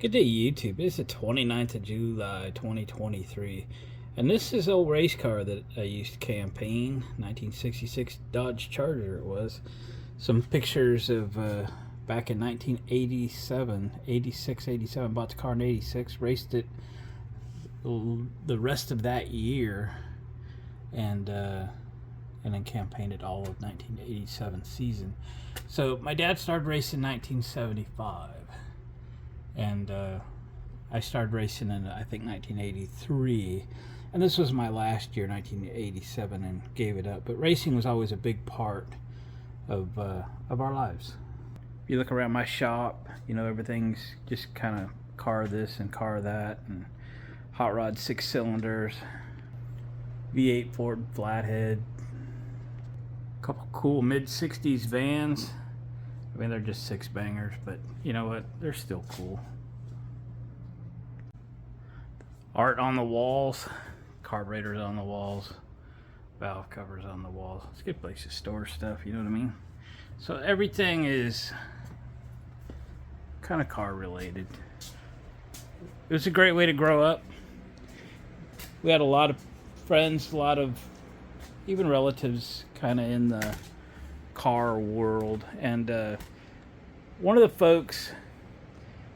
Good day, YouTube. It's the 29th of July, 2023. And this is an old race car that I used to campaign. 1966 Dodge Charger it was. Some pictures of back in 1987, 86, 87. Bought the car in 86. Raced it the rest of that year. And then campaigned it all of 1987 season. So my dad started racing in 1975. And I started racing in, I think, 1983. And this was my last year, 1987, and gave it up. But racing was always a big part of our lives. If you look around my shop, you know, everything's just kind of car this and car that, and hot rod 6 cylinders, V8 Ford flathead, a couple cool mid-60s vans. I mean, they're just 6 bangers, but you know what? They're still cool. Art on the walls, carburetors on the walls, valve covers on the walls. It's a good place to store stuff, you know what I mean? So everything is kind of car related. It was a great way to grow up. We had a lot of friends, a lot of even relatives kind of in the car world, and one of the folks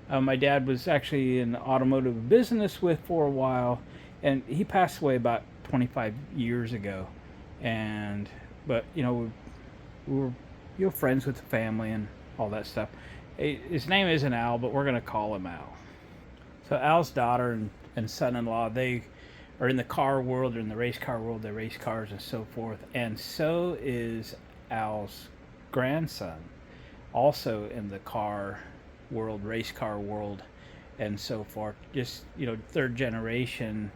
my dad was actually in the automotive business with for a while, and he passed away about 25 years ago. But you know, we were friends with the family and all that stuff. His name isn't Al, but we're gonna call him Al. So Al's daughter and son-in-law, they are in the car world, or in the race car world. They race cars and so forth, and so is Al's grandson, also in the car world, race car world and so forth. Just, you know, third generation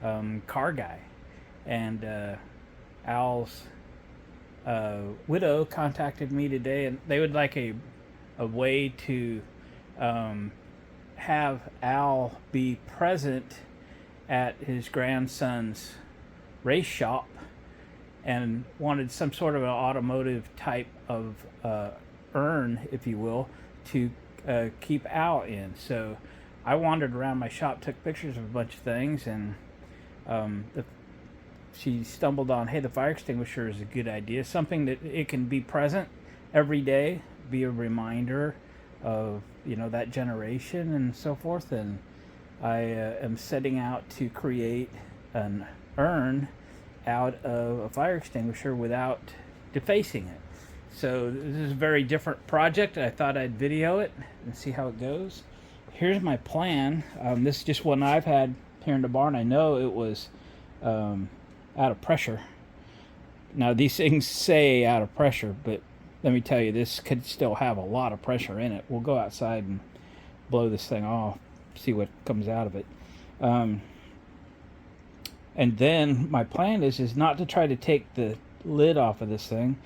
car guy. And Al's widow contacted me today, and they would like a way to have Al be present at his grandson's race shop, and wanted some sort of an automotive type of urn, if you will, to keep Al in. So I wandered around my shop, took pictures of a bunch of things, and she stumbled on, hey, the fire extinguisher is a good idea. Something that it can be present every day, be a reminder of, you know, that generation and so forth. And I am setting out to create an urn out of a fire extinguisher without defacing it. So this is a very different project. I thought I'd video it and see how it goes. Here's my plan. This is just one I've had here in the barn. I know it was out of pressure. Now these things say out of pressure, but let me tell you, this could still have a lot of pressure in it. We'll go outside and blow this thing off, see what comes out of it. And then my plan is not to try to take the lid off of this thing.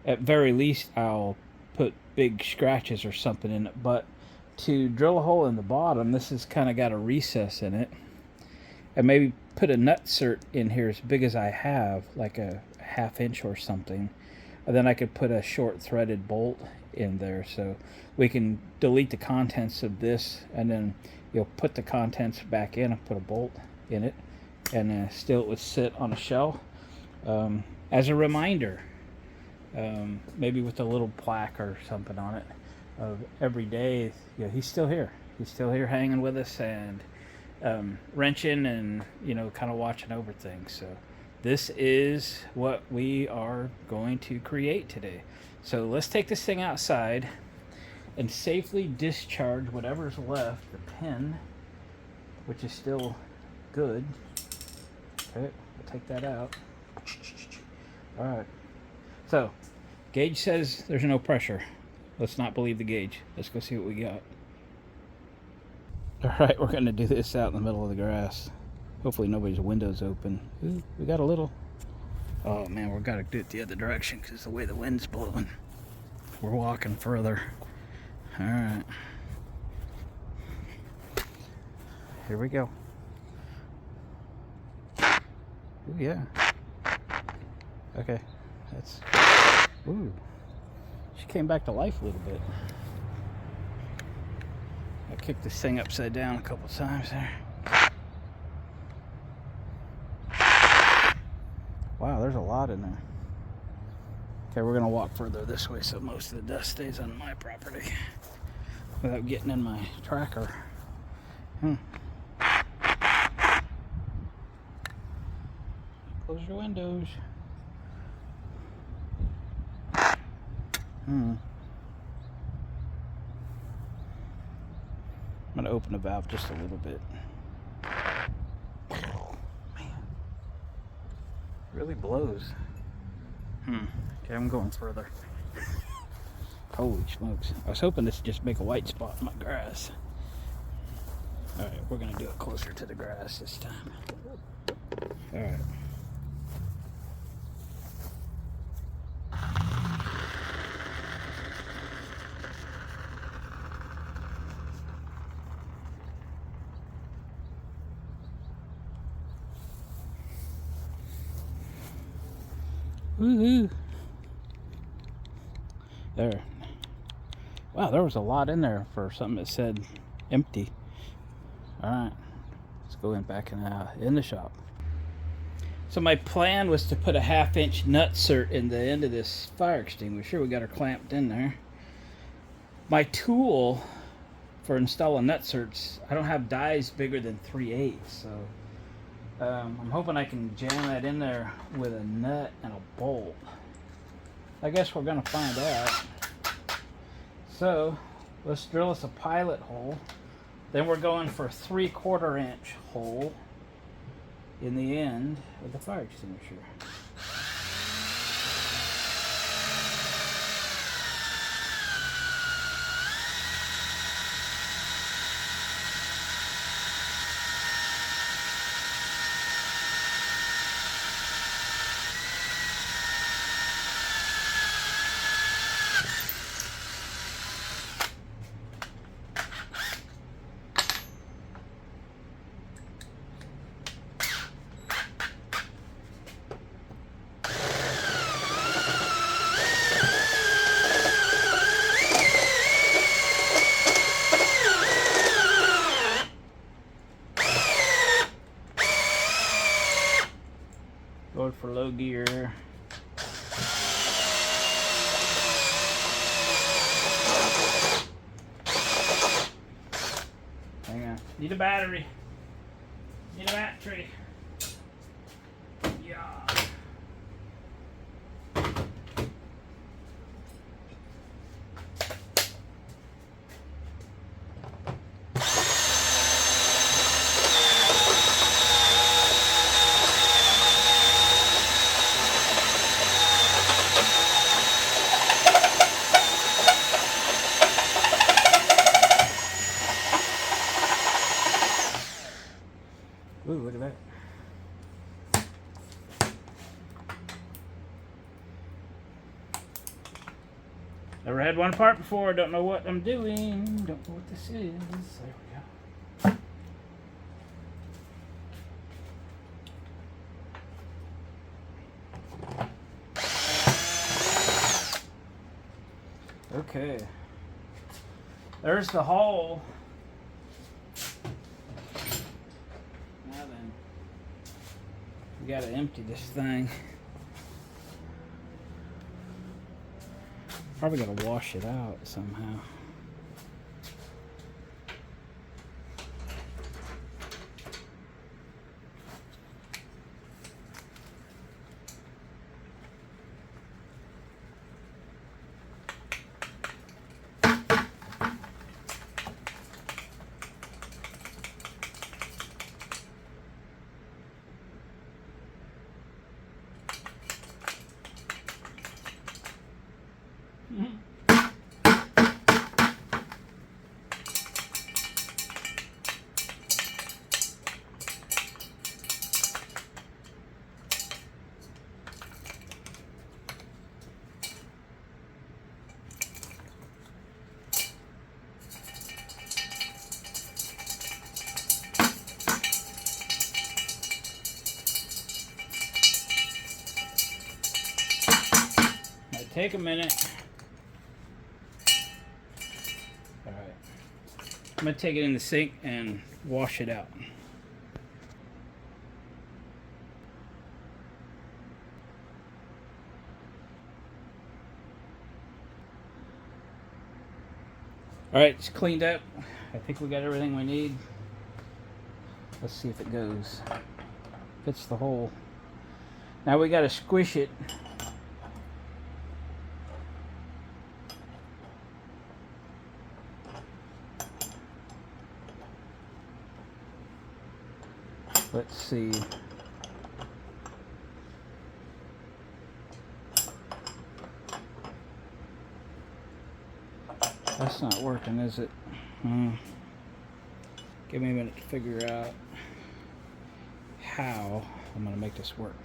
At very least, I'll put big scratches or something in it, but to drill a hole in the bottom, this has kind of got a recess in it, and maybe put a nutsert in here as big as I have, like a 1/2 inch or something, and then I could put a short threaded bolt in there, so we can delete the contents of this, and then you'll put the contents back in and put a bolt in it, and still it would sit on a shelf as a reminder. Maybe with a little plaque or something on it of every day, you know, he's still here. He's still here hanging with us and wrenching and, you know, kind of watching over things. So this is what we are going to create today. So let's take this thing outside and safely discharge whatever's left, the pin, which is still good. Okay, we'll take that out. All right. So, gauge says there's no pressure. Let's not believe the gauge. Let's go see what we got. Alright, we're going to do this out in the middle of the grass. Hopefully nobody's window's open. Ooh, we got a little. Oh man, we've got to do it the other direction because the way the wind's blowing. We're walking further. Alright. Here we go. Ooh, yeah. Okay. That's, ooh, she came back to life a little bit. kicked this thing upside down a couple times there. Wow, there's a lot in there. Okay, we're gonna walk further this way so most of the dust stays on my property without getting in my tracker. Close your windows. I'm gonna open the valve just a little bit. Oh, man. Really blows. Okay, I'm going further. Holy smokes. I was hoping this would just make a white spot in my grass. Alright, we're gonna do it closer to the grass this time. Alright. Woohoo! There. Wow, there was a lot in there for something that said empty. Alright, let's go back in the shop. So my plan was to put a 1/2-inch nutsert in the end of this fire extinguisher. We got her clamped in there. My tool for installing nutserts, I don't have dies bigger than 3/8, so I'm hoping I can jam that in there with a nut and a bolt. I guess we're gonna find out. So let's drill us a pilot hole. Then we're going for a 3/4 inch hole in the end of the fire extinguisher. Going for low gear. Hang on. Need a battery. Need a battery. Yeah. Ooh, look at that. Never had one part before, don't know what I'm doing, don't know what this is. There we go. Okay. There's the hole. Now then, we gotta empty this thing. Probably gotta wash it out somehow. Take a minute. All right. I'm going to take it in the sink and wash it out. Alright, it's cleaned up. I think we got everything we need. Let's see if it goes. Fits the hole. Now we got to squish it. Let's see. That's not working, is it? Give me a minute to figure out how I'm going to make this work.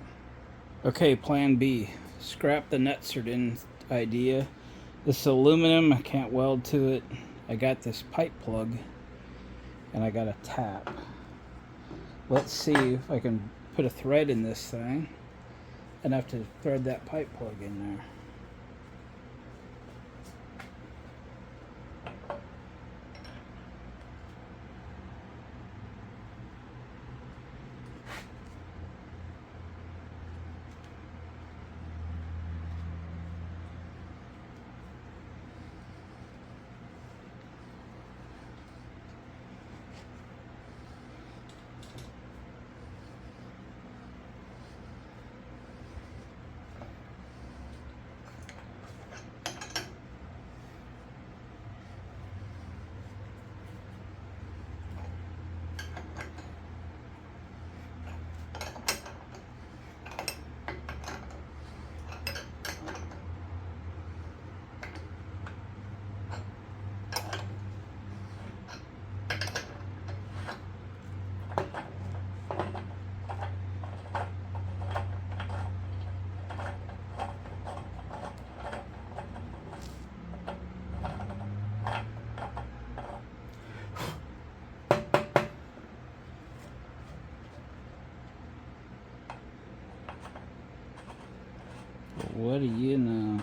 Okay, plan B. Scrap the Nutsert idea. This is aluminum. I can't weld to it. I got this pipe plug and I got a tap. Let's see if I can put a thread in this thing and have to thread that pipe plug in there. What do you know?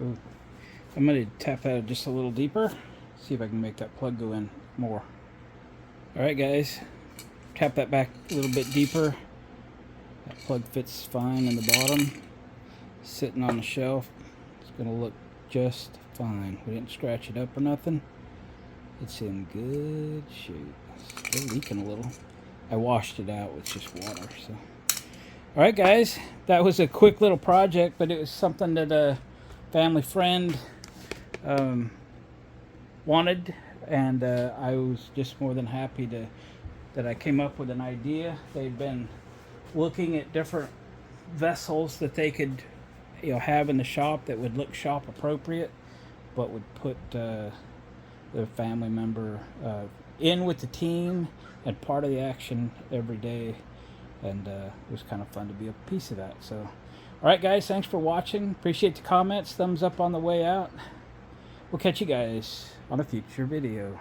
Ooh. I'm going to tap that just a little deeper, see if I can make that plug go in more. Alright guys, tap that back a little bit deeper. That plug fits fine in the bottom. Sitting on the shelf, it's going to look just fine. We didn't scratch it up or nothing. It's in good shape. Still leaking a little. I washed it out with just water. So, alright guys, that was a quick little project, but it was something that a family friend wanted, and I was just more than happy that I came up with an idea. They've been looking at different vessels that they could have in the shop that would look shop appropriate, but would put their family member in with the team and part of the action every day, and it was kind of fun to be a piece of that. So alright guys, thanks for watching. Appreciate the comments, thumbs up on the way out. We'll catch you guys on a future video.